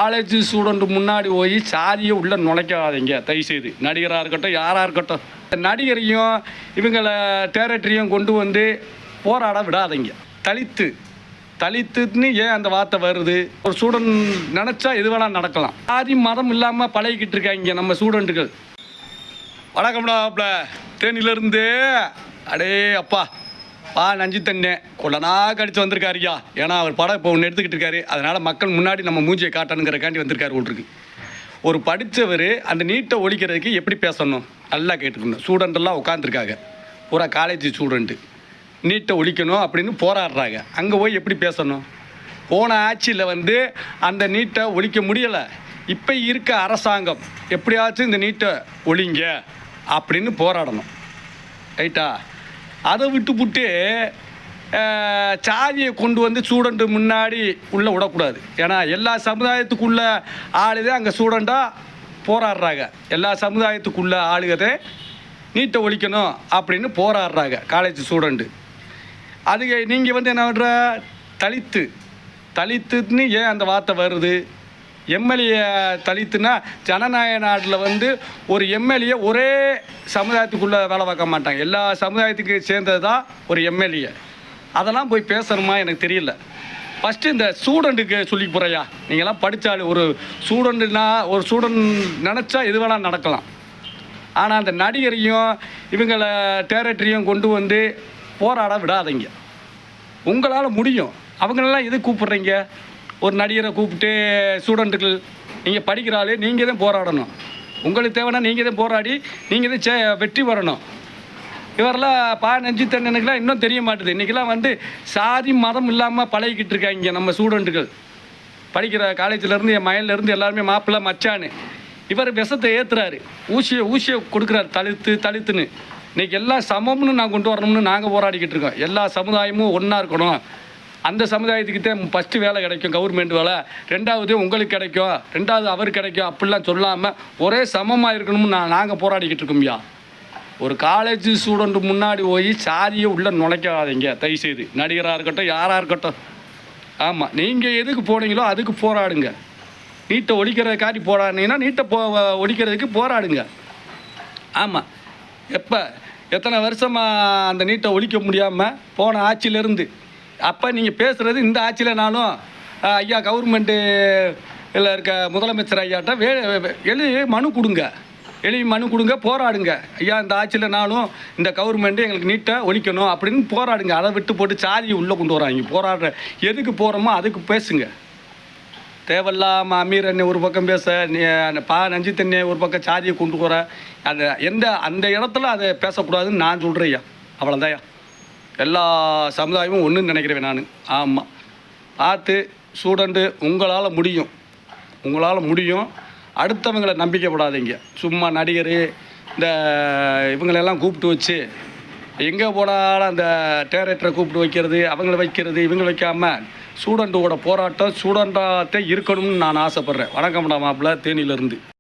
College student முன்னாடி போய் சாதியை உள்ளே நுழைக்காதீங்க தயவுசெய்து. நடிகராக இருக்கட்டும், யாராக இருக்கட்டும், நடிகரையும் இவங்களை டேரக்டரையும் கொண்டு வந்து போராட விடாதீங்க. தலித்துன்னு ஏன் அந்த வார்த்தை வருது? ஒரு ஸ்டூடெண்ட் நினச்சா எது வேணால் நடக்கலாம். சாதி மதம் இல்லாமல் பழகிக்கிட்டு இருக்காங்க நம்ம ஸ்டூடெண்ட்டுகள். வணக்கம்டாப்ல, தேனியிலேருந்து அடே அப்பா நஞ்சு தண்ணே கொள்ளனா கடிச்சு வந்திருக்காருயா. ஏன்னா அவர் படம் இப்போ ஒன்று எடுத்துக்கிட்டு இருக்காரு. அதனால் மக்கள் முன்னாடி நம்ம மூஞ்சியை காட்டணுங்கிறக்காண்டி வந்திருக்காரு ஒன்றுக்கு. ஒரு படித்தவர் அந்த நீட்டை ஒழிக்கிறதுக்கு எப்படி பேசணும் நல்லா கேட்டுக்கணும். ஸ்டூடெண்டெல்லாம் உட்காந்துருக்காங்க, பூரா காலேஜ் ஸ்டூடெண்ட்டு நீட்டை ஒழிக்கணும் அப்படின்னு போராடுறாங்க. அங்கே போய் எப்படி பேசணும்? போன ஆட்சியில் அந்த நீட்டை ஒழிக்க முடியலை. இப்போ இருக்க அரசாங்கம் எப்படியாச்சும் இந்த நீட்டை ஒழிங்க அப்படின்னு போராடணும், ரைட்டா? அதை விட்டுப்புட்டு சாதியை கொண்டு வந்து ஸ்டூடெண்ட்டு முன்னாடி உள்ளே விடக்கூடாது. ஏன்னா எல்லா சமுதாயத்துக்குள்ள ஆளுதே அங்கே ஸ்டூடெண்ட்டாக போராடுறாங்க. எல்லா சமுதாயத்துக்குள்ள ஆளுகதே நீட்டை ஒழிக்கணும் அப்படின்னு போராடுறாங்க காலேஜ் ஸ்டூடெண்ட்டு. அதுக்கு நீங்கள் என்ன பண்ணுற? தலித்துன்னு ஏன் அந்த வார்த்தை வருது? எம்எல்ஏ தலித்துனா ஜனநாயக நாட்டில் ஒரு எம்எல்ஏ ஒரே சமுதாயத்துக்குள்ளே வேலை பார்க்க மாட்டாங்க. எல்லா சமுதாயத்துக்கு சேர்ந்தது தான் ஒரு எம்எல்ஏ. அதெல்லாம் போய் பேசணுமா எனக்கு தெரியல. ஃபஸ்ட்டு இந்த ஸ்டூடெண்ட்டுக்கு சொல்லி போகிறையா, நீங்கள்லாம் படித்தாலும் ஒரு ஸ்டூடெண்ட் நினச்சா எது வேணால் நடக்கலாம். ஆனால் அந்த நடிகரையும் இவங்களை டேரக்டரையும் கொண்டு வந்து போராட விடாதீங்க. உங்களால் முடியும். அவங்களெல்லாம் எது கூப்பிட்றீங்க? ஒரு நடிகரை கூப்பிட்டு ஸ்டூடெண்ட்டுகள் நீங்கள் படிக்கிறாளே நீங்கள் தான் போராடணும். உங்களுக்கு தேவைன்னா நீங்கள் தான் போராடி நீங்கள் தான் வெற்றி வரணும். இவரெல்லாம் நெஞ்சு தண்ணனுக்கெலாம் இன்னும் தெரிய மாட்டுது. இன்றைக்கெல்லாம் சாதி மதம் இல்லாமல் பழகிக்கிட்டு இருக்காங்க நம்ம ஸ்டூடெண்ட்டுகள். படிக்கிற காலேஜிலேருந்து என் மயன்லேருந்து எல்லாருமே மாப்பிள்ளை மச்சான்னு. இவர் விஷத்தை ஏற்றுறாரு, ஊசியை கொடுக்குறாரு தலித்துன்னு. இன்றைக்கி எல்லாம் சமம்னு நான் கொண்டு வரணும்னு நாங்கள் போராடிக்கிட்டு இருக்கோம். எல்லா சமுதாயமும் ஒன்றா இருக்கணும். அந்த சமுதாயத்துக்கிட்டே ஃபஸ்ட்டு வேலை கிடைக்கும், கவர்மெண்ட் வேலை. ரெண்டாவது உங்களுக்கு கிடைக்கும், ரெண்டாவது அவருக்கு கிடைக்கும். அப்படிலாம் சொல்லாமல் ஒரே சமமாக இருக்கணும்னு நாங்கள் போராடிக்கிட்டு இருக்கோம்யா. ஒரு காலேஜ் ஸ்டூடெண்ட் முன்னாடி போய் சாதியை உள்ளே நுழைக்காதீங்க தயவுசெய்து. நடிகராக இருக்கட்டும், யாராக இருக்கட்டும். ஆமாம், நீங்கள் எதுக்கு போனீங்களோ அதுக்கு போராடுங்க. நீட்டை ஒழிக்கிறதுக்காட்டி போராடினீங்கன்னா நீட்டை ஒழிக்கிறதுக்கு போராடுங்க. ஆமாம், எத்தனை வருஷமாக அந்த நீட்டை ஒழிக்க முடியாமல் போன ஆட்சியிலேருந்து அப்போ நீங்கள் பேசுகிறது இந்த ஆட்சியிலனாலும் ஐயா கவர்மெண்ட்டில் இருக்க முதலமைச்சர் ஐயாட்ட எழுதி மனு கொடுங்க, போராடுங்க. ஐயா இந்த ஆட்சியிலனாலும் இந்த கவர்மெண்ட்டு எங்களுக்கு நீட்டை ஒழிக்கணும் அப்படின்னு போராடுங்க. அதை விட்டு போட்டு சாதியை உள்ளே கொண்டு வராங்க. போராடுற எதுக்கு போகிறோமோ அதுக்கு பேசுங்க. தேவையில்லாமல் அமீர் அண்ணே ஒரு பக்கம் பேச, நஞ்சு தண்ணே ஒரு பக்கம் சாதியை கொண்டு போகிற அந்த இடத்துல அதை பேசக்கூடாதுன்னு நான் சொல்கிறேன். அவ்வளோதான்யா. எல்லா சமுதாயமும் ஒன்றுன்னு நினைக்கிறேன் நான். ஆமாம், பார்த்து ஸ்டூடெண்ட்டு உங்களால் முடியும். அடுத்தவங்களை நம்பிக்கைப்படாதீங்க. சும்மா நடிகர் இவங்களெல்லாம் கூப்பிட்டு வச்சு எங்கே போனாலும் அந்த டேரக்டரை கூப்பிட்டு வைக்கிறது, அவங்கள வைக்கிறது, இவங்க வைக்காமல் ஸ்டூடெண்ட்டோட போராட்டம் ஸ்டூடெண்ட்டாகத்தே இருக்கணும்னு நான் ஆசைப்பட்றேன். வணக்கம்டா மாப்பிள்ளை, தேனியிலேருந்து.